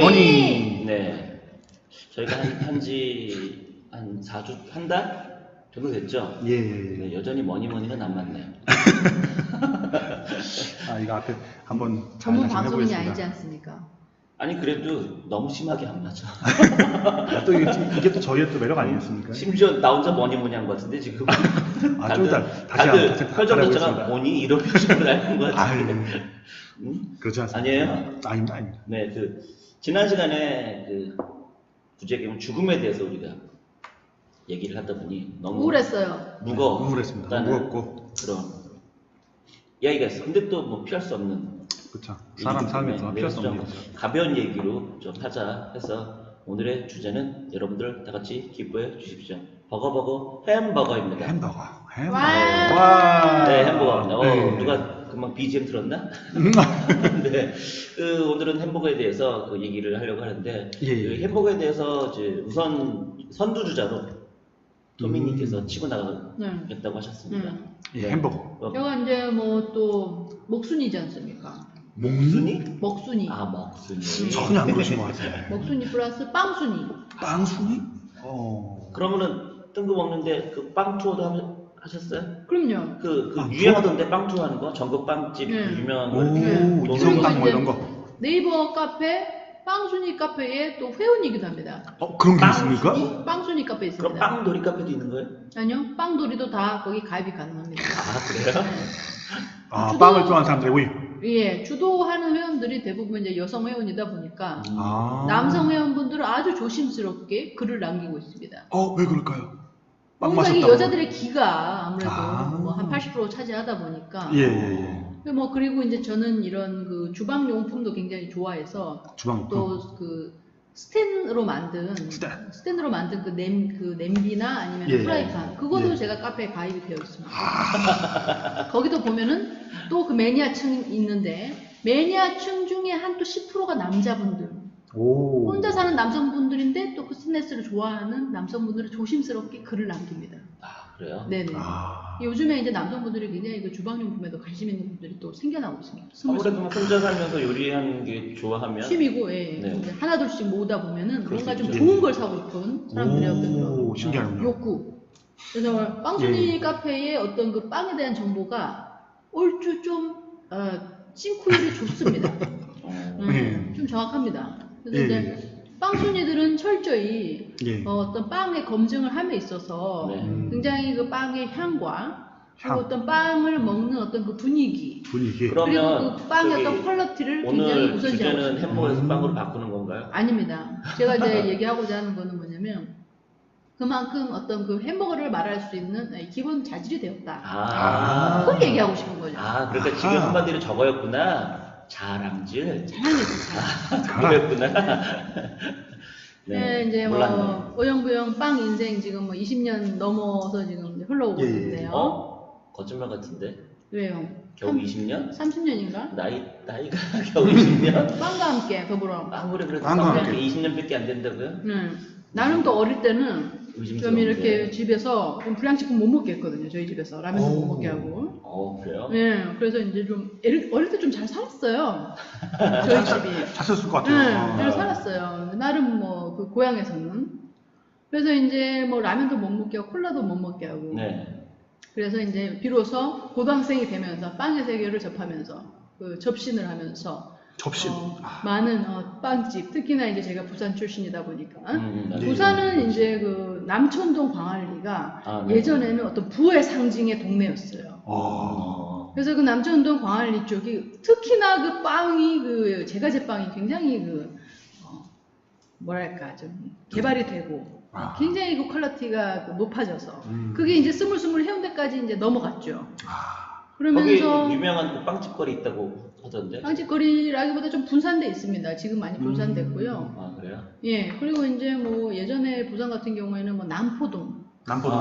머니. 네. 저희가 한 4주, 한 달 정도 됐죠? 예. 네, 여전히 머니가 남았네요. 아, 이거 앞에 한번 잘 전문 말씀해 방송인이 보겠습니다. 아니지 않습니까? 아니, 그래도 너무 심하게 안 맞아. 아, 또 이게 또 저희의 또 매력 아니겠습니까? 심지어 나 혼자 머니 한 것 같은데, 지금. 아, 좀 이따 다들 다시 표정처럼 알아보겠습니다. 머니 이런 표정을 하는 것 같은데. 아유, 응? 그렇지 않습니까? 아니에요? 아닙니다. 네, 지난 시간에 부재경 죽음에 대해서 우리가 얘기를 하다 보니 너무 우울했어요. 우울했습니다. 무겁고. 그런 이야기가 있어. 근데 또 뭐 피할 수 없는. 그렇죠. 사람 삶에서 피할 수 없는 좀 거죠. 가벼운 얘기로 좀 하자 해서 오늘의 주제는 여러분들 다 같이 기뻐해 주십시오. 버거버거 햄버거입니다. 햄버거. 와. 와. 네, 햄버거입니다. 네. 누가 금방 BGM 들었나? 네, 오늘은 햄버거에 대해서 얘기를 하려고 하는데 예. 햄버거에 대해서 이제 우선 선두주자로 토미님께서 치고 나가겠다고 하셨습니다. 예, 네. 햄버거. 제가 이제 뭐 또 먹순이지 않습니까? 목순이? 먹순이. 아, 먹순이. 전혀 안 그러신 것 같아요. 먹순이 플러스 빵순이. 빵순이? 그러면은 뜬금없는데 빵 투어도 하셨어요? 그럼요. 유행하던데 빵 투어 하는 거? 전국 빵집 네. 유명한 거. 오, 이렇게 이성당 뭐 이제 이런 거. 네이버 카페 빵순이 카페에 또 회원이기도 합니다. 그런 게 빵순이? 있습니까? 빵순이 카페 있습니다. 그럼 빵놀이 카페도 있는 거예요? 아니요, 빵돌이도 다 거기 가입이 가능합니다. 아, 그래요? 아, 주도- 빵을 좋아하는 사람들이 오이. 예, 주도하는 회원들이 대부분 이제 여성 회원이다 보니까 아. 남성 회원분들은 아주 조심스럽게 글을 남기고 있습니다. 왜 그럴까요? 빵 뭔가 이 마셨다고. 여자들의 기가 아무래도 아. 뭐 한 80% 차지하다 보니까 예. 뭐 그리고 이제 저는 이런 주방 용품도 굉장히 좋아해서 주방. 또 스텐으로 만든 냄비나 아니면 예. 프라이팬 그것도 예. 제가 카페에 가입이 되어 있습니다. 거기도 보면은 또 그 매니아층 있는데 매니아층 중에 한 또 10%가 남자분들 오. 혼자 사는 남성분들인데 또 그 스트레스를 좋아하는 남성분들은 조심스럽게 글을 남깁니다. 아, 그래요? 네네. 아. 요즘에 이제 남성분들이 굉장히 그 주방용품에도 관심 있는 분들이 또 생겨나고 있습니다. 아무래도 혼자 살면서 요리하는 게 좋아하면 취미고, 예. 네. 이제 하나둘씩 모으다 보면은 그럴 뭔가 수 좀 있죠. 좋은 걸 사고 싶은 사람들의 어떤 그런 오, 신기하군요. 욕구. 그래서 빵순이 카페의 어떤 그 빵에 대한 정보가 얼추 좀 싱크율이 좋습니다. 좀 정확합니다. 그래서 이제 빵순이들은 철저히 예. 어떤 빵의 검증을 함에 있어서 네. 굉장히 그 빵의 향과 그리고 향. 어떤 빵을 먹는 어떤 그 분위기 분위기. 그러면 그리고 그 빵의 저기 어떤 퀄리티를 굉장히 오늘 우선시하고 주제는 있습니다. 햄버거에서 빵으로 바꾸는 건가요? 아닙니다. 제가 이제 얘기하고자 하는 거는 뭐냐면 그만큼 어떤 그 햄버거를 말할 수 있는 기본 자질이 되었다. 아, 그걸 얘기하고 싶은 거죠. 그러니까 지금 아하. 한마디로 저거였구나. 자랑질. 잘하겠어. 그거였구나. 네, 이제 몰랐네. 뭐 어영부영 빵 인생 지금 뭐 20년 넘어서 지금 이제 흘러오고 예, 예. 있는데요. 거짓말 같은데. 왜요? 겨우 20년? 30년인가? 나이가 겨우 20년? 빵과 함께 더불어. 아무리 그래도 빵과 빵 함께. 20년밖에 안 된다고요? 나는 또 어릴 때는 좀 의심스러운데. 이렇게 집에서 좀 불량식품 못 먹게 했거든요. 저희 집에서 라면도 못 먹게 하고. 그래요? 네, 그래서 이제 좀 어릴 때 좀 잘 살았어요. 저희 집이. 잘 썼을 것 네, 같아요. 잘 살았어요. 나름 뭐 그 고향에서는. 그래서 이제 뭐 라면도 못 먹게 하고 콜라도 못 먹게 하고. 네. 그래서 이제 비로소 고등학생이 되면서 빵의 세계를 접하면서 그 접신을 하면서 접신. 많은 빵집, 특히나 이제 제가 부산 출신이다 보니까 네. 부산은 이제 그 남천동 광안리가 네. 예전에는 어떤 부의 상징의 동네였어요. 그래서 그 남천동 광안리 쪽이 특히나 그 빵이 그 제과제 빵이 굉장히 뭐랄까 좀 개발이 되고 굉장히 그 퀄리티가 높아져서 그게 이제 스물스물 해운대까지 이제 넘어갔죠. 그러면서 거기 유명한 그 빵집거리 있다고 하던데. 빵집거리라기보다 좀 분산돼 있습니다. 지금 많이 분산됐고요. 아, 그래요? 예, 그리고 이제 뭐 예전에 부산 같은 경우에는 뭐 남포동,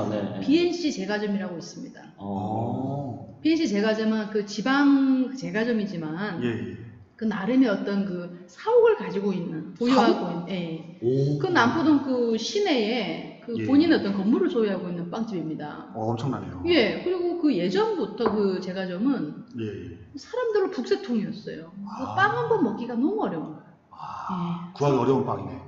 네. BNC 제과점이라고 있습니다. 오. BNC 제과점은 그 지방 제과점이지만 예. 그 나름의 어떤 그 사옥을 가지고 있는 보유하고 있는 예. 오. 그 남포동 그 시내에 그 예. 본인의 어떤 건물을 소유하고 있는 빵집입니다. 엄청나네요. 예, 그리고 그 예전부터 그 제과점은 예. 사람들은 북새통이었어요. 빵 한 번 먹기가 너무 어려운 거예요. 구하기 어려운 빵이네.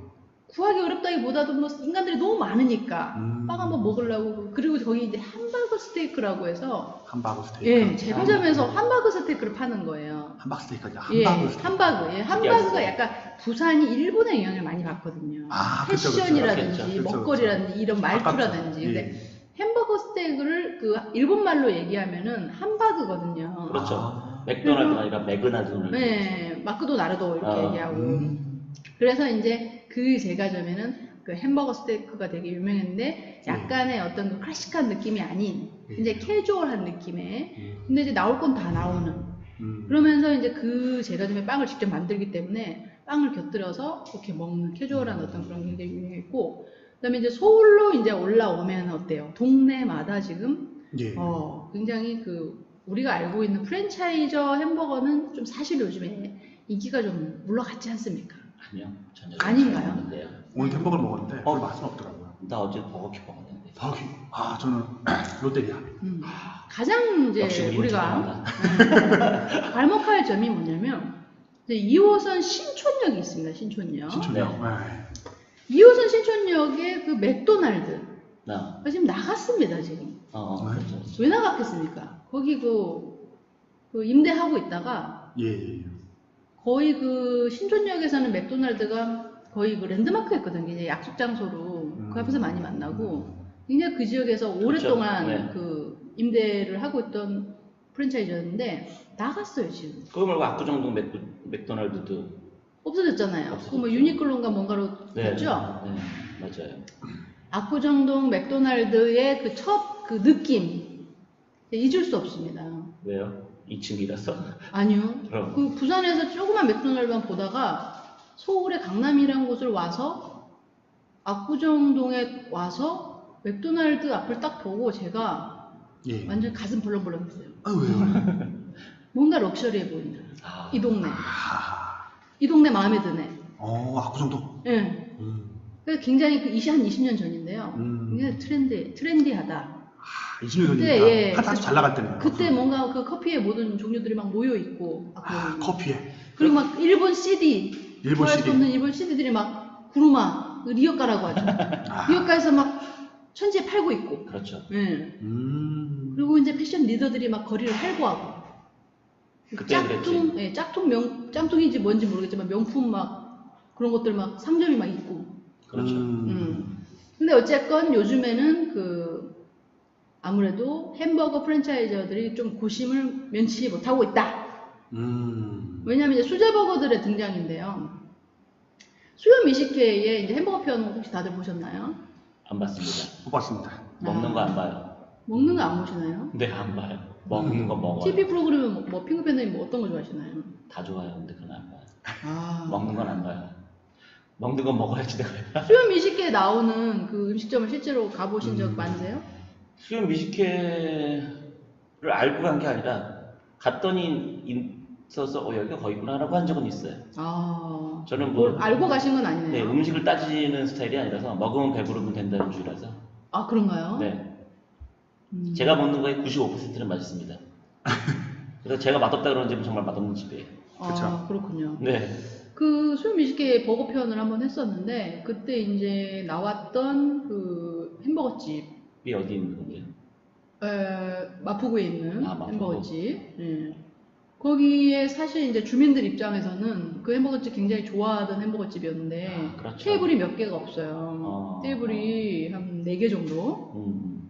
구하기 어렵다기보다도 뭐 인간들이 너무 많으니까 빵 한번 먹으려고. 그리고 거기 이제 함버거 스테이크라고 해서 함바그 스테이크. 제과점에서 함버거 스테이크를 파는 거예요. 함바그 스테이크가 예, 함바그 스테이크. 함바그. 함바그가 약간 부산이 일본의 영향을 많이 받거든요. 그쵸, 그쵸. 패션이라든지 그쵸, 그쵸, 먹거리라든지 이런 말투라든지. 가깝죠. 근데 예. 햄버거 스테이크를 그 일본 말로 얘기하면은 함바그거든요. 그렇죠. 맥도날드가 아니라 매그나드널드. 네, 마크도나르도 이렇게 얘기하고. 음. 그래서 이제 그 제과점에는 그 햄버거 스테이크가 되게 유명했는데 약간의 어떤 그 클래식한 느낌이 아닌 이제 캐주얼한 느낌의 근데 이제 나올 건 다 나오는 그러면서 이제 그 제과점에 빵을 직접 만들기 때문에 빵을 곁들여서 이렇게 먹는 캐주얼한 어떤 그런 게 굉장히 유명했고 그다음에 이제 서울로 이제 올라오면 어때요? 동네마다 지금 예. 굉장히 그 우리가 알고 있는 프랜차이저 햄버거는 좀 사실 요즘에 인기가 좀 물러갔지 않습니까? 아니요. 전혀 아닌가요? 없는데요. 오늘 햄버거를 먹었는데 별 맛은 없더라고요. 나 어제 버거킹 먹었는데. 버기. 저는 롯데리아. 가장 이제 역시 우리는 우리가 발목할 점이 뭐냐면 이제 2호선 신촌역이 있습니다. 신촌역. 신촌역. 네. 네. 2호선 신촌역에 그 맥도날드가 나. 지금 나갔습니다. 지금. 그렇죠. 왜 나갔겠습니까? 거기 그 임대하고 있다가 예. 거의 그 신촌역에서는 맥도날드가 거의 그 랜드마크였거든요. 이제 약속 장소로 그 앞에서 많이 만나고 굉장히 그 지역에서 오랫동안 네. 그 임대를 하고 있던 프랜차이즈였는데 나갔어요 지금. 그거 말고 압구정동 맥도날드도 없어졌잖아요. 없어졌죠. 그 뭐 유니클로인가 뭔가로 됐죠. 네, 맞아요. 압구정동 맥도날드의 그 첫 그 느낌 잊을 수 없습니다. 왜요? 2층이라서? 아니요. 그럼. 그 부산에서 조그만 맥도날드만 보다가 서울의 강남이라는 곳을 와서 압구정동에 와서 맥도날드 앞을 딱 보고 제가 예. 완전 가슴 벌렁벌렁했어요. 왜요? 뭔가 럭셔리해 보인다. 이 동네. 아. 이 동네 마음에 드네. 압구정동. 예. 그래서 굉장히 한 20년 전인데요. 굉장히 트렌디하다. 20년 전이니까 그때, 한참 잘 나갈 때네요. 그때 뭔가 그 커피의 모든 종류들이 막 모여 있고. 커피에. 그리고 막 일본 CD. 일본 구할 수 CD. 없는 일본 CD들이 막 구루마, 리어카라고 하죠. 리어카에서 막 천지에 팔고 있고. 그렇죠. 예. 그리고 이제 패션 리더들이 막 거리를 활보하고. 그때 짝퉁, 예, 짝퉁인지 뭔지 모르겠지만 명품 막 그런 것들 막 상점이 막 있고. 그렇죠. 근데 어쨌건 요즘에는 아무래도 햄버거 프랜차이저들이 좀 고심을 면치 못하고 있다. 왜냐하면 이제 수제버거들의 등장인데요. 수요 미식회의 이제 햄버거 편 혹시 다들 보셨나요? 안 봤습니다. 못 봤습니다. 먹는 거 안 봐요. 먹는 거 안 보시나요? 네, 안 봐요. 먹는 거 먹어요. TV 프로그램은 뭐 핑크팬들이 뭐 어떤 거 좋아하시나요? 다 좋아요. 근데 그건 안 봐요. 아. 먹는 건 안 봐요. 먹는 건 먹어야지 내가. 수요 미식회에 나오는 그 음식점을 실제로 가보신 적 많으세요? 수요 미식회를 알고 간 게 아니라 갔더니 있어서 여기가 거기구나라고 한 적은 있어요. 아. 저는 뭘 알고 가신 건 아니네요. 네, 음식을 따지는 스타일이 아니라서 먹으면 배부르면 된다는 주의라서. 아, 그런가요? 네. 제가 먹는 거의 95%는 맛있습니다. 그래서 제가 맛없다 그러는 집은 정말 맛없는 집이에요. 아, 그렇군요. 네. 그 수요 미식회 버거 편을 한번 했었는데 그때 이제 나왔던 그 햄버거집 이 어디 있는 건데요? 마포구에 있는 마포구. 햄버거집. 예. 거기에 사실 이제 주민들 입장에서는 그 햄버거집 굉장히 좋아하던 햄버거집이었는데 그렇죠. 테이블이 몇 개가 없어요. 테이블이 한 4개 정도.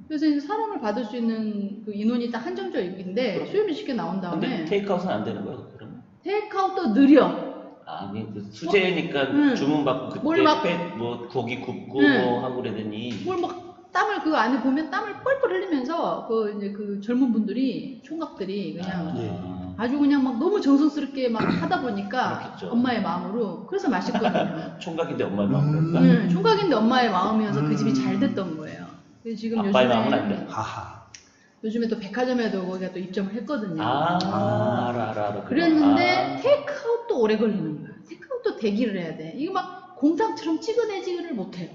그래서 이제 사람을 받을 수 있는 그 인원이 딱 한정적인데 수요 미식회 나온 다음에 근데 테이크아웃은 안 되는 거예요, 그러면? 테이크아웃도 느려. 아니, 그 수제니까 응. 주문 받고 그때 뭘 막- 뭐 고기 굽고 응. 뭐 하고 그러더니 뭘 막 땀을 그 안에 보면 땀을 뻘뻘 흘리면서 그 이제 그 젊은 분들이 총각들이 그냥 아주 그냥 막 너무 정성스럽게 막 하다 보니까 그렇겠죠. 엄마의 마음으로 그래서 맛있거든요. 총각인데 엄마 마음이니까 네, 총각인데 엄마의 마음이어서 그 집이 잘 됐던 거예요. 그래서 지금 아빠의 요즘에 마음은 안 돼. 하하. 요즘에 또 백화점에도 거기가 또 입점을 했거든요. 알아. 그랬는데 테이크아웃도 오래 걸리는 거야. 테이크아웃도 대기를 해야 돼. 이거 막 공장처럼 찍어내지를 못해요.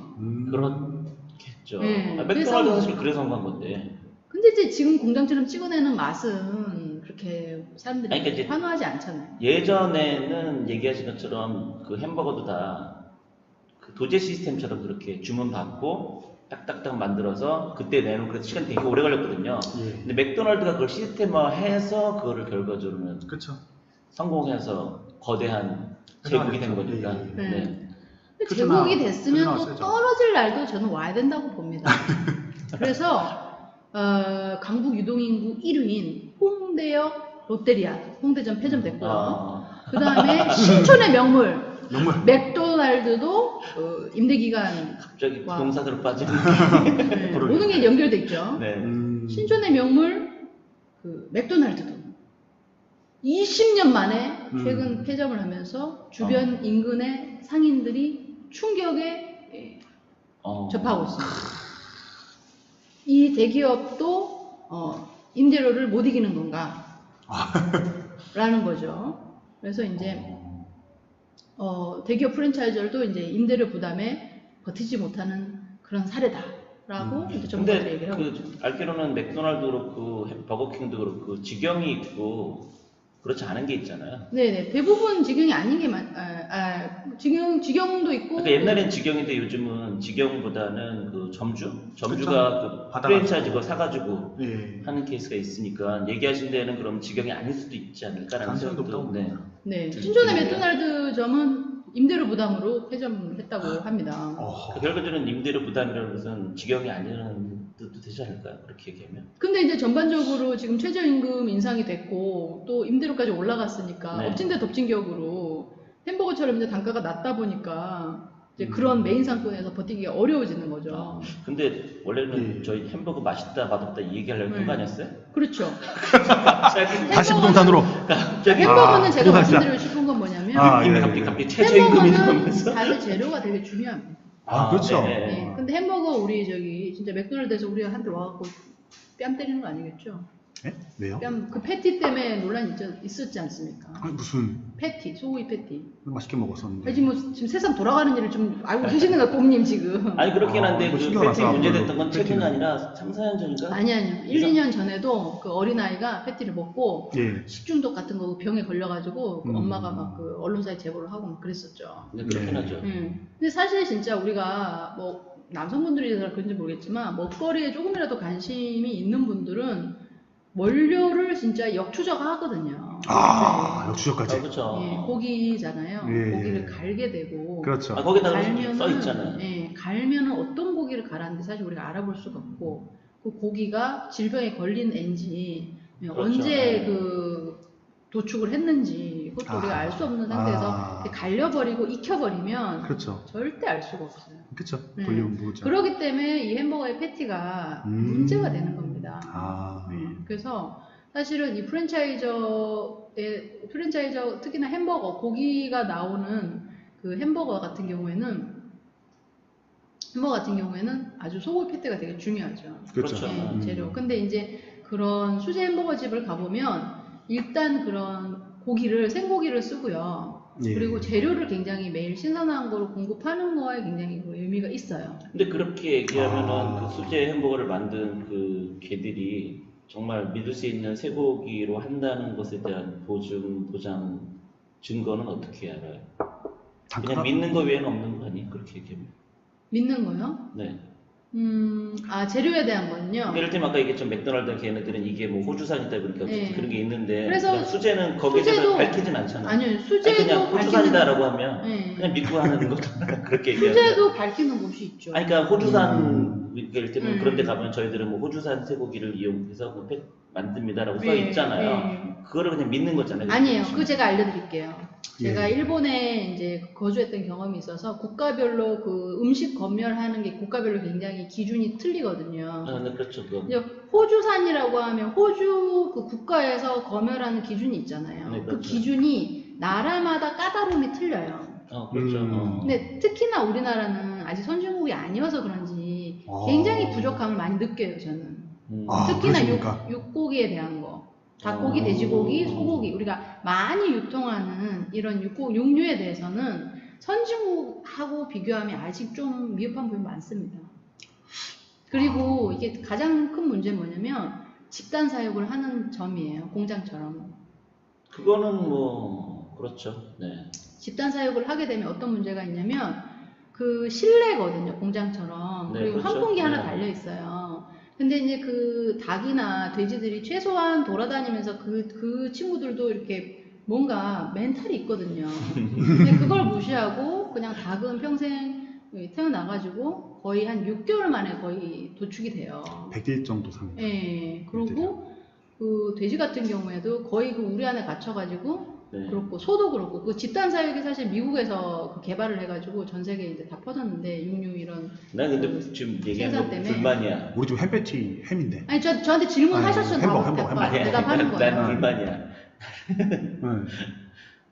그렇겠죠. 네, 맥도날드 사실 그래서 한 건데. 근데 이제 지금 공장처럼 찍어내는 맛은 그렇게 사람들이 아니, 그러니까 이제 환호하지 않잖아요. 예전에는 얘기하신 것처럼 그 햄버거도 다 그 도제 시스템처럼 그렇게 주문 받고 딱딱딱 만들어서 그때 내놓은 그래서 시간 되게 오래 걸렸거든요. 예. 근데 맥도날드가 그걸 시스템화해서 그거를 결과적으로는 그렇죠. 성공해서 거대한 제국이 된 거니까. 예, 예. 네. 근데 표준화, 제국이 됐으면 또 표준화 세죠. 떨어질 날도 저는 와야 된다고 봅니다. 그래서 강북 유동인구 1위인 홍대역 롯데리아, 홍대점 폐점됐고요. 아, 그 다음에 신촌의 명물 명물. 맥도날드도 임대기간 갑자기 와. 부동산으로 빠지는. 네, 그러게요. 모든 게 연결돼 있죠. 네. 신촌의 명물 그 맥도날드도 20년 만에 최근 폐점을 하면서 주변 인근의 상인들이 충격에 접하고 있습니다. 이 대기업도 임대료를 못 이기는 건가? 라는 거죠. 그래서 이제 대기업 프랜차이저들도 이제 임대료 부담에 버티지 못하는 그런 사례다라고 이제 전문가들이 근데 얘기를 하고 있죠. 그 알기로는 맥도날드도 그렇고 버거킹도 그렇고 직영이 있고 그렇지 않은 게 있잖아요. 네네, 대부분 직영이 아닌 게 직영도 있고. 그러니까 옛날엔 직영인데 요즘은 직영보다는 그 점주가 그쵸. 그 받아가지고. 프랜차이즈 거 사가지고 예. 하는 케이스가 있으니까 얘기하신 데는 그럼 직영이 아닐 수도 있지 않을까라는 가능성이 생각도. 높다고 네. 봅니다. 네, 들- 신촌의 들리네요. 맥도날드점은 임대료 부담으로 폐점했다고 합니다. 그러니까 결과적으로는 임대료 부담이라는 것은 직영이 아니라는 뜻도 되지 않을까요? 그렇게 얘기하면. 근데 이제 전반적으로 지금 최저임금 인상이 됐고 또 임대료까지 올라갔으니까 네. 엎친 데 덮친 격으로 햄버거처럼 이제 단가가 낮다 보니까 이제 그런 메인 상권에서 버티기가 어려워지는 거죠. 근데 원래는 예. 저희 햄버거 맛있다 맛없다 이 얘기하려고 한 거 아니었어요? 그렇죠. 갑자기 다시 부동산으로. 햄버거는 아, 제가 또 말씀드리고 싶은 건 뭐냐면 아, 예. 갑자기 최저임금이 햄버거는 나오면서. 사실 재료가 되게 중요합니다. 아, 그렇죠. 네. 네. 근데 햄버거 우리 저기 진짜 맥도날드에서 우리 한테 와갖고 뺨 때리는 거 아니겠죠? 예? 왜요? 뺨 그 패티 때문에 논란이 있었지 않습니까? 아니, 무슨 패티, 소고기 패티. 맛있게 먹었었는데. 지금 뭐 지금 세상 돌아가는 일을 좀 알고 계시는 거야, 곰님 지금. 아니 그렇긴 한데 이거 그 신경 안 패티 써, 문제됐던 건 패티는. 최근이 아니라 3, 4년 전인가? 아니요. 1, 2년 전에도 그 어린아이가 패티를 먹고 예. 식중독 같은 거 병에 걸려가지고 그 음. 엄마가 막 그 언론사에 제보를 하고 막 그랬었죠. 네, 그렇긴 네. 하죠. 근데 사실 진짜 우리가 뭐 남성분들이라 그런지 모르겠지만 먹거리에 조금이라도 관심이 있는 분들은 원료를 진짜 역추적하거든요. 아, 역추적까지. 그렇죠. 예, 고기잖아요. 예, 고기를 예. 갈게 되고 그렇죠. 아, 거기다 써 있잖아요. 예, 갈면은 어떤 고기를 갈았는지 사실 우리가 알아볼 수가 없고 그 고기가 질병에 걸린 애인지 그렇죠. 언제 그 도축을 했는지 그것도 우리가 알 수 없는 상태에서 이렇게 갈려버리고 익혀버리면 그렇죠. 절대 알 수가 없어요. 그렇죠. 네. 볼륨 모르죠. 그렇기 때문에 이 햄버거의 패티가 문제가 되는 겁니다. 아. 그래서 사실은 이 프랜차이저 특히나 햄버거 고기가 나오는 그 햄버거 같은 경우에는 아주 소고기 패티가 되게 중요하죠. 그렇죠. 예, 재료. 근데 이제 그런 수제 햄버거 집을 가보면 일단 그런 고기를 생고기를 쓰고요. 예. 그리고 재료를 굉장히 매일 신선한 거로 공급하는 거에 굉장히 그 의미가 있어요. 근데 그렇게 얘기하면은 아. 그 수제 햄버거를 만든 그 개들이 정말 믿을 수 있는 쇠고기로 한다는 것에 대한 보장, 증거는 어떻게 알아요? 그냥 믿는 거 외에는 없는 거 아니에요? 그렇게 얘기하면. 믿는 거요? 네. 재료에 대한 거는요. 예를 들면 아까 얘기했던 맥도날드 걔네들은 이게 뭐 호주산이다 그러니까 네. 그런 게 있는데 그래서 그냥 수제는 거기에 대해서 밝히진 않잖아요. 아니요, 아니, 수제도 그냥 호주산이다라고 하면 네. 그냥 믿고 하는 거잖아요. 그렇게 얘기하면. 수제도 밝히는 곳이 있죠. 아니 그러니까 호주산 예를 들면 그런 데 음. 가면 저희들은 뭐 호주산 쇠고기를 이용해서 뭐 만듭니다라고 써 네, 있잖아요. 네. 그거를 그냥 믿는 거잖아요. 아니에요. 그거 제가 알려드릴게요. 제가 예. 일본에 이제 거주했던 경험이 있어서 국가별로 그 음식 검열하는 게 국가별로 굉장히 기준이 틀리거든요. 아, 네, 그렇죠. 그거. 이제 호주산이라고 하면 호주 그 국가에서 검열하는 기준이 있잖아요. 네, 그 그렇죠. 기준이 나라마다 까다로움이 틀려요. 그렇죠. 근데 특히나 우리나라는 아직 선진국이 아니어서 그런지 아. 굉장히 부족함을 많이 느껴요, 저는. 아, 특히나 그러십니까? 육고기에 대한 거. 닭고기, 돼지고기, 소고기. 우리가 많이 유통하는 이런 육류에 대해서는 선진국하고 비교하면 아직 좀 미흡한 부분이 많습니다. 그리고 이게 가장 큰 문제는 뭐냐면 집단 사육을 하는 점이에요. 공장처럼. 그거는 뭐 그렇죠. 네. 집단 사육을 하게 되면 어떤 문제가 있냐면 그 실내거든요, 공장처럼. 네, 그리고 그렇죠. 환풍기 하나 네. 달려 있어요. 근데 이제 그 닭이나 돼지들이 최소한 돌아다니면서 그 친구들도 이렇게 뭔가 멘탈이 있거든요. 근데 그걸 무시하고 그냥 닭은 평생 태어나가지고 거의 한 6개월 만에 거의 도축이 돼요. 100일 정도 삽니다. 예, 그리고 그 돼지 같은 경우에도 거의 그 우리 안에 갇혀가지고 네. 그렇고 소도 그렇고 그 집단 사육이 사실 미국에서 그 개발을 해가지고 전 세계에 이제 다 퍼졌는데 육류 이런 난 근데 지금 얘기한 생산 거 때문에. 불만이야. 우리 집 햄패티 햄인데. 아니 저한테 질문하셨으면 햄버거. 대답하는 거예요. 난 불만이야. 네.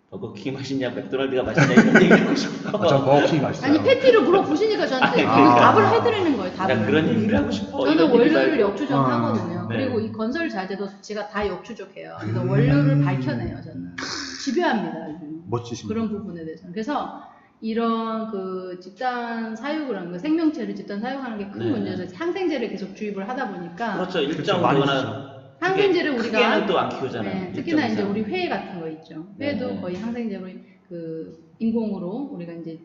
버거킹 맛있냐, 맥도날드가 맛있냐 이런 얘기하고 싶어. 저 버거킹이 맛있어요. 아니 패티를 물어보시니까 저한테 그 아. 답을 해드리는 거예요. 답을. 난 그런 얘기를 하고 싶어. 저는 이런 얘기 원료를 말고. 역추적하거든요. 네. 그리고 이 건설 자재도 제가 다 역추적해요. 그래서 원료를 밝혀내요. 저는 집요합니다. 아주. 멋지십니다. 그런 부분에 대해서는. 그래서 이런 그 집단 사육을 하는 거, 생명체를 집단 사육하는 게 큰 네. 문제에서 항생제를 계속 주입을 하다 보니까 그렇죠. 일정 그렇죠. 많이 거나 항생제를 우리가 크게는 또 안 키우잖아요. 네, 특히나 일정 이제 이상. 우리 회 같은 거 있죠. 회도 네. 거의 항생제로 그 인공으로 우리가 이제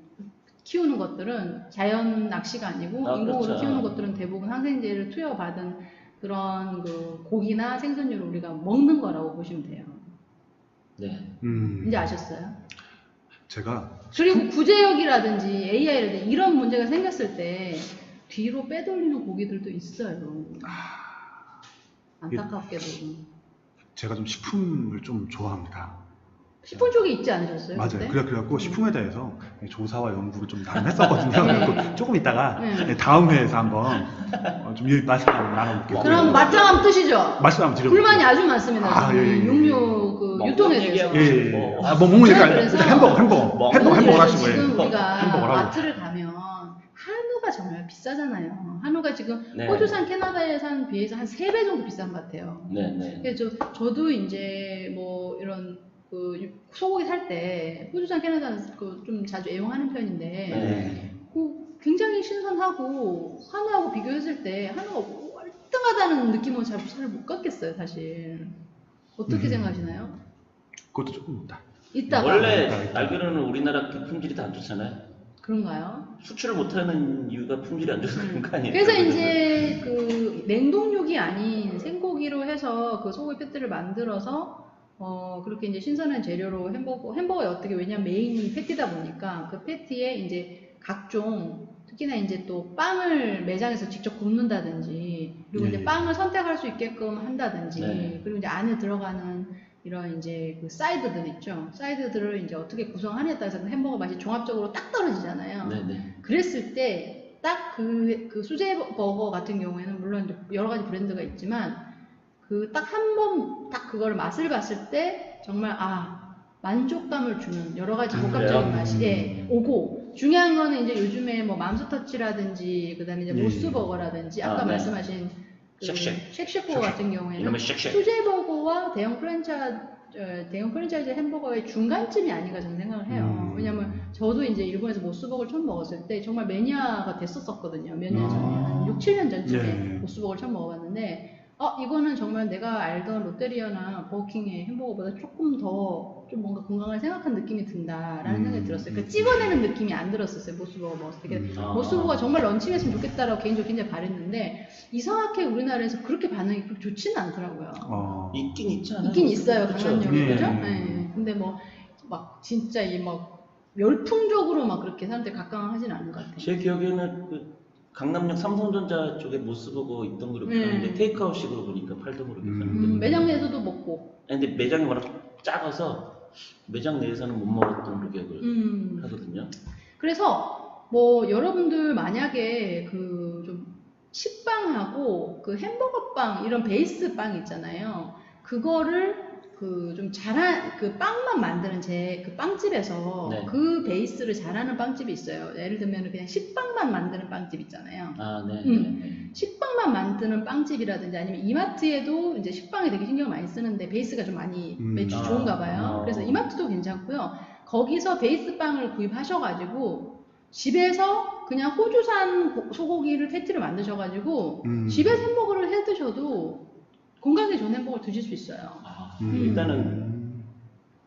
키우는 것들은 자연 낚시가 아니고 인공으로 그렇죠. 키우는 것들은 대부분 항생제를 투여받은 그런 그 고기나 생선류를 우리가 먹는 거라고 보시면 돼요. 네. 이제 아셨어요? 제가 그리고 구제역이라든지 AI라든지 이런 문제가 생겼을 때 뒤로 빼돌리는 고기들도 있어요. 안타깝게도. 제가 좀 식품을 좀 좋아합니다. 식품 쪽에 있지 않으셨어요? 맞아요. 그때? 그래갖고 식품에 대해서 조사와 연구를 좀 나름 했었거든요. 네. 그래갖고 조금 이따가 네. 다음 회에서 한번 좀 말씀 나눠볼게요. 그럼 맞짱 한번 뜨시죠? 말씀 한번 드려볼게요. 불만이 아주 많습니다. 아, 예, 예. 육류 그 먹는 유통에 대해서. 얘기하고 예, 싶어. 예. 아, 뭐 먹는 얘기가 아니라 그래서 일단 햄버거 먹는 그래서 하시고 지금 예. 우리가 햄버거라고. 마트를 가면 한우가 정말 비싸잖아요. 한우가 지금 네. 호주산 캐나다산 비해서 한 3배 정도 비싼 것 같아요. 네, 네. 그래서 저도 이제 뭐 이런 그 소고기 살 때 호주산 캐나다산 좀 자주 애용하는 편인데 네. 그 굉장히 신선하고 한우하고 비교했을 때 한우가 월등하다는 느낌은 잘 못 갖겠어요, 사실. 어떻게 생각하시나요? 그것도 조금 있다. 이따가 원래 있다. 알기로는 우리나라 품질이 다 안 좋잖아요. 그런가요? 수출을 못하는 이유가 품질이 안 좋아서 그런 거 아니에요? 그래서 이제 그 냉동육이 아닌 생고기로 해서 그 소고기 패티를 만들어서 그렇게 이제 신선한 재료로 햄버거에 어떻게 왜냐면 메인이 패티다 보니까 그 패티에 이제 각종 특히나 이제 또 빵을 매장에서 직접 굽는다든지 그리고 이제 예. 빵을 선택할 수 있게끔 한다든지 네. 그리고 이제 안에 들어가는 이런 이제 그 사이드들 있죠. 사이드들을 이제 어떻게 구성하느냐에 따라서 햄버거 맛이 종합적으로 딱 떨어지잖아요. 네, 네. 그랬을 때 딱 그 수제 버거 같은 경우에는 물론 이제 여러 가지 브랜드가 있지만 그 딱 한 번 딱 그걸 맛을 봤을 때 정말 만족감을 주는 여러 가지 복합적인 그래요? 맛이 오고 중요한 거는 이제 요즘에 뭐 맘스터치라든지 그다음에 이제 예. 모스버거라든지 아까 네. 말씀하신 그 쉑쉑. 쉑쉑버거 같은 경우에는 이놈의 쉑쉑. 수제버거와 대형 프랜차이즈 햄버거의 중간쯤이 아닌가 저는 생각을 해요. 왜냐면 저도 이제 일본에서 모스버거를 처음 먹었을 때 정말 매니아가 됐었거든요. 몇 년 전에 한 6, 7년 전쯤에 예. 모스버거를 처음 먹어봤는데 이거는 정말 내가 알던 롯데리아나 버거킹의 햄버거보다 조금 더 좀 뭔가 건강을 생각한 느낌이 든다라는 생각이 들었어요. 그러니까 찍어내는 느낌이 안 들었었어요. 모스버거 먹었을 때. 그러니까 모스버거가 정말 런칭했으면 좋겠다라고 개인적으로 굉장히 바랬는데 이상하게 우리나라에서 그렇게 반응이 그렇게 좋지는 않더라고요. 있긴 있지 않아요? 있긴 있어요, 강남역에. 예. 그죠? 네. 근데 막 진짜 열풍적으로 막 그렇게 사람들이 각광하지는 않은 것 같아요. 제 기억에는 그 강남역 삼성전자 쪽에 모스버거 있던 걸로 네. 기억하는데 테이크아웃식으로 보니까 팔던 걸로 기억하는데 매장 내에서도 먹고. 근데 매장이 워낙 작아서 매장 내에서는 못 먹었던 걸로 기억을 하거든요. 그래서 여러분들 만약에 그 좀 식빵하고 그 햄버거빵 이런 베이스 빵 있잖아요. 그거를 그 좀 잘한 그 빵만 만드는 그 빵집에서 네. 그 베이스를 잘하는 빵집이 있어요. 예를 들면 그냥 식빵만 만드는 빵집 있잖아요. 네. 네. 식빵만 만드는 빵집이라든지 아니면 이마트에도 이제 식빵에 되게 신경 많이 쓰는데 베이스가 좀 많이 매출이 좋은가 봐요. 그래서 이마트도 괜찮고요. 거기서 베이스 빵을 구입하셔가지고 집에서 그냥 호주산 소고기를 패티를 만드셔가지고 집에서 햄버거를 해 드셔도 건강에 좋은 햄버거를 드실 수 있어요. 일단은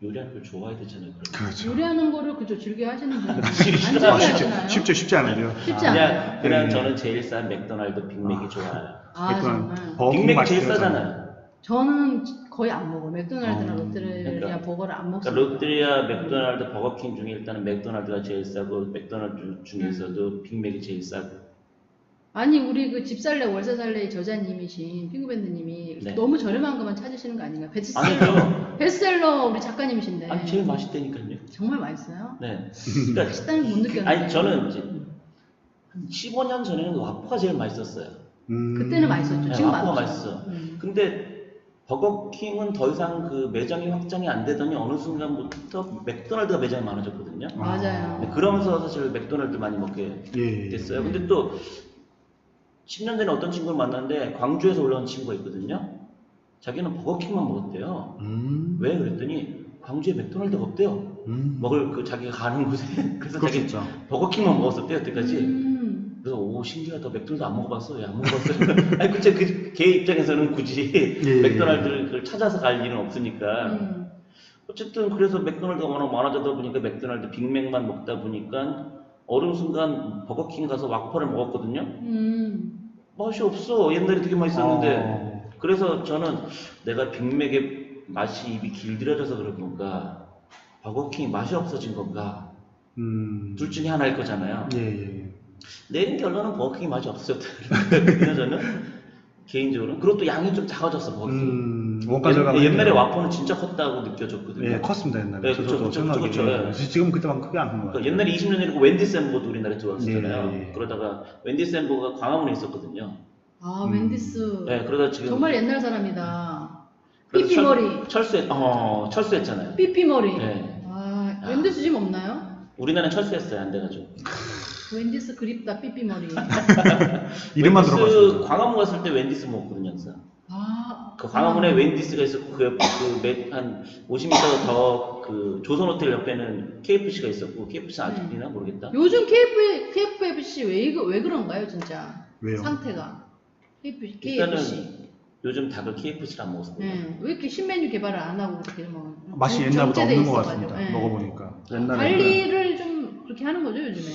요리하는 걸 좋아해야 되잖아요. 그러면. 그렇죠. 요리하는 거를 그저 즐겨 하시는 분들 안 싫어. 즐겨 하시나요? 쉽지 않은데요. 쉽지 않아요. 그냥 네. 저는 제일 싼 맥도날드 빅맥이 좋아요. 아 정말. 빅맥이 제일 싸잖아요. 저는 거의 안 먹어요. 맥도날드나 롯데리아 그러니까. 버거를 안 먹습니다. 그러니까 롯데리아, 맥도날드, 버거킹 중에 일단은 맥도날드가 제일 싸고 맥도날드 중에서도 빅맥이 제일 싸고. 아니 우리 그 집살래 월세살래 저자님이신 핑크밴드님이 네. 너무 저렴한 것만 찾으시는 거 아닌가요? 아니죠. 베스트셀러 우리 작가님이신데 아니 제일 맛있다니까요. 정말 맛있어요? 네. 그러니까 맛있다는 걸 못 느꼈는데 아니 저는 이제 한 15년 전에는 와퍼가 제일 맛있었어요. 그때는 맛있었죠. 네, 지금 와퍼가 맛없어요. 맛있어. 근데 버거킹은 더 이상 그 매장이 확장이 안 되더니 어느 순간부터 맥도날드가 매장이 많아졌거든요. 맞아요. 네, 그러면서 사실 맥도날드 많이 먹게 예. 됐어요. 근데 또 10년 전에 어떤 친구를 만났는데 광주에서 올라온 친구가 있거든요. 자기는 버거킹만 먹었대요. 왜 그랬더니 광주에 맥도날드가 없대요. 먹을 그 자기가 가는 곳에. 그래서 그럴 수 자기 있죠. 버거킹만 먹었었대요, 여태까지. 그래서 오 신기하다. 맥도날드 안 먹어봤어. 왜 안 먹어봤어요? 아니 그치 걔 입장에서는 굳이 예. 맥도날드를 그걸 찾아서 갈 일은 없으니까. 어쨌든 그래서 맥도날드가 워낙 많아지다 보니까 맥도날드 빅맥만 먹다 보니까 어느 순간 버거킹 가서 와퍼를 먹었거든요. 맛이 없어. 옛날에 되게 맛있었는데. 그래서 저는 내가 빅맥의 맛이 입이 길들여져서 그런 건가, 버거킹이 맛이 없어진 건가, 둘 중에 하나일 거잖아요. 예. 내 결론은 버거킹이 맛이 없어졌다. 그래서 저는 개인적으로. 그리고 또 양이 좀 작아졌어 버거킹. 옛날에 와퍼는 진짜 컸다고 느껴졌거든요. 예, 컸습니다 옛날에. 네, 그쵸. 예. 지금 그때만 크게 안 큰 것 같아요. 옛날에 20년 전에 그 웬디스 햄버거도 우리나라에 들어왔었잖아요. 예. 그러다가 웬디스 햄버거가 광화문에 있었거든요. 아 웬디스 네, 그러다 지금 정말 옛날 사람이다. 그래서 삐삐머리. 철수했잖아요. 삐삐머리. 네. 아 웬디스 지금 없나요? 우리나라는 철수했어요, 안 돼가지고. 웬디스 그립다 삐삐머리. 이름만 웬디스 들어봤어요. 광화문 갔을 때 웬디스 먹었거든요, 항상. 아 그 광화문에 웬디스가 있었고 한 50m 더 그 조선호텔 옆에는 KFC가 있었고 KFC는 아직 있나 모르겠다. 요즘 KFC 왜 그런가요 진짜? 왜요? 상태가 KFC. 일단은 요즘 닭을 KFC를 안 먹었어요. 네. 왜 이렇게 신메뉴 개발을 안 하고 그렇게 뭐 맛이 옛날보다 정제돼 없는 것 있어가지고. 같습니다. 네. 먹어보니까. 옛날에 관리를 좀 그렇게 하는 거죠 요즘에.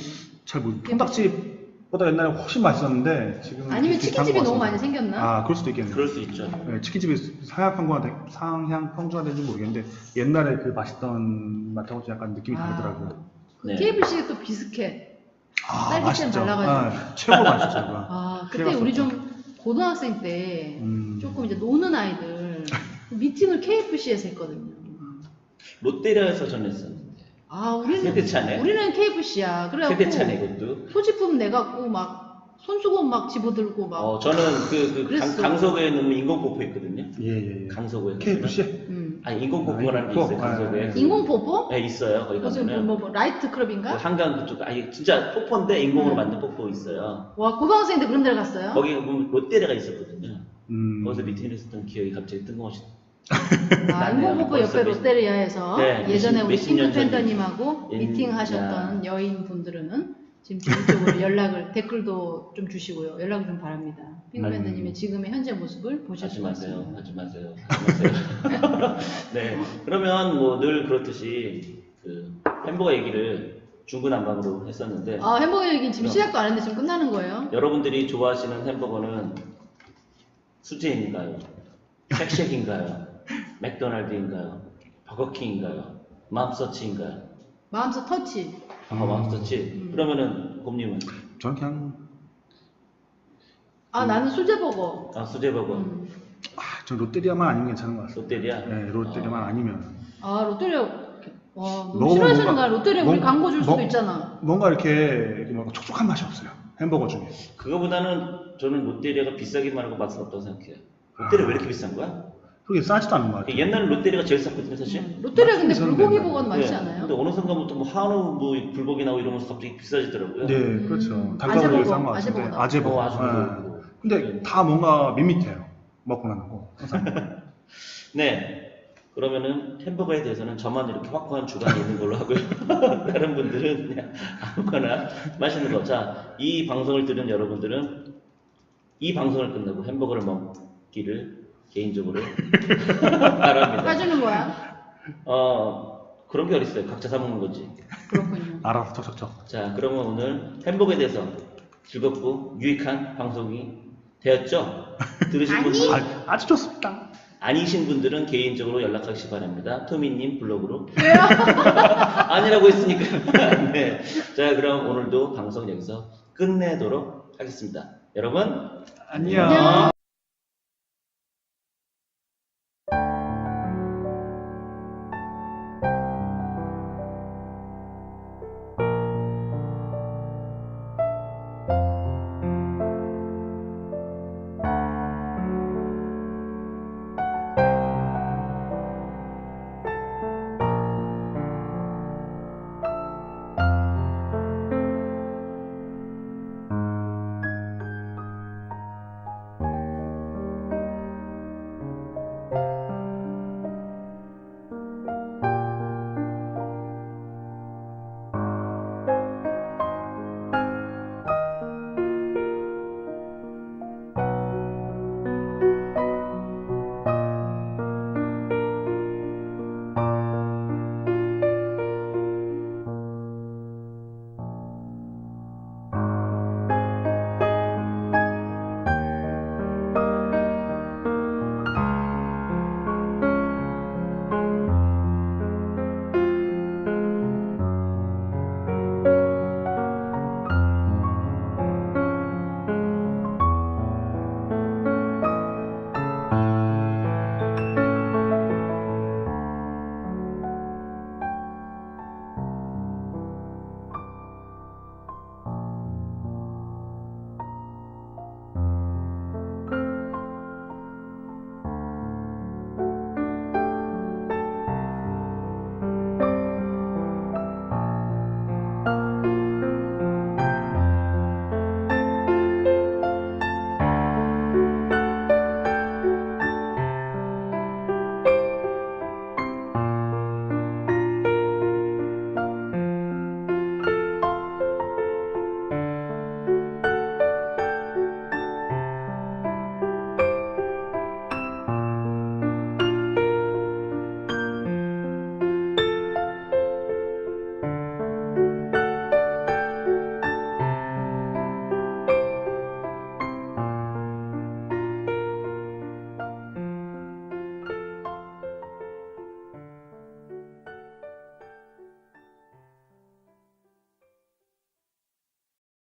잘 통닭집보다 옛날에 훨씬 맛있었는데 지금 아니면 치킨집이 너무 많이 생겼나? 아 그럴 수도 있겠네요. 그럴 수 있죠. 네, 치킨집이 상향 평준화된지 모르겠는데 옛날에 그 맛있던 맛하고 좀 약간 느낌이 다르더라고요. 네. KFC 또 비스켓. 아 딸기잼 맛있죠. 발라가지고. 아, 최고 맛있죠. 그거. 아 그때 피해갔었죠. 우리 좀 고등학생 때 음. 조금 이제 노는 아이들 미팅을 KFC에서 했거든요. 롯데리아에서 전했었는데. 아 우리는 세대차네. 우리는 KFC야. 그래갖고 세대차네 그것도. 소지품 내갖고 막 손수건 막 집어들고 막. 저는 그랬어. 강서구에 있는 인공폭포 있거든요. 예. 강서구에. KFC? 아니 인공폭포라는 게 있어요. 강서구에. 인공폭포? 네 있어요. 거기 무슨 가면은. 뭐 라이트 클럽인가? 한강 그쪽 아니 진짜 폭포인데 인공으로 만든 폭포 있어요. 와 고등학생인데 그런 데를 갔어요? 거기 보면 롯데리아가 있었거든요. 음. 거기서 미팅을 했었던 기억이 갑자기 뜬금없이. 아, 나네요. 인공폭포 벌써 옆에 롯데리아에서 네, 예전에 우리 몇십 년 전에. 핑크팬더님하고 예, 미팅하셨던 여인분들은 지금 이쪽으로 댓글도 좀 주시고요. 연락을 좀 바랍니다. 핑크팬더님의 지금의 현재 모습을 보실 하지 수가 마세요. 있습니다. 하지 마세요. 하지 마세요. 네. 그러면 뭐 늘 그렇듯이 그 햄버거 얘기를 중구난방으로 했었는데 아 햄버거 얘기 지금 시작도 안 했는데 지금 끝나는 거예요? 여러분들이 좋아하시는 햄버거는 수제인가요? 쉑쉑인가요? 맥도날드인가요? 버거킹인가요? 맘스터치인가요? 마음속 터치. 맘스터치. 그러면은 곰님은 저는 그냥 아 나는 수제버거. 수제버거. 저 롯데리아만 아니면 괜찮은 것 같습니다. 롯데리아. 네, 롯데리아만 아니면 아 롯데리아 와 너무 너무 싫어하시는 뭔가- 거야. 롯데리아 우리 뭔- 광고 줄 수도 뭔- 있잖아. 뭔가 이렇게 뭔가 촉촉한 맛이 없어요. 햄버거 중에. 그거보다는 저는 롯데리아가 비싸기만 하고 맛은 없다고 생각해요. 롯데리아 왜 이렇게 비싼 거야? 그게 싸지도 않은 것 같아요. 옛날에 롯데리아가 제일 쌌거든요, 사실. 롯데리아 근데 맛있는 불고기 데인데. 버거는 맛있지 네. 않아요? 근데 어느 순간부터 뭐 한우 뭐 불고기 나오고 이러면서 갑자기 비싸지더라고요. 네, 그렇죠. 아재버거, 단가가 싼것 같은데. 아재버거다. 아재버거. 아재버거. 네. 근데 다 뭔가 밋밋해요. 먹고 나는 거. 항상. 네. 그러면은 햄버거에 대해서는 저만 이렇게 확고한 주관이 있는 걸로 하고요. 다른 분들은 그냥 아무거나 맛있는 거. 자, 이 방송을 들은 여러분들은 이 방송을 끝나고 햄버거를 먹기를 개인적으로 바랍니다. 까주는 거야? 그런 게 어딨어요. 각자 사 먹는 거지. 그렇군요. 알아서 척척척. 자, 그러면 오늘 햄버거에 대해서 즐겁고 유익한 방송이 되었죠? 들으신 아니. 분들 아주 좋습니다. 아니신 분들은 개인적으로 연락하시기 바랍니다. 토미님 블로그로. 왜요? 아니라고 했으니까. 네. 자, 그럼 오늘도 방송 여기서 끝내도록 하겠습니다. 여러분, 안녕. 안녕.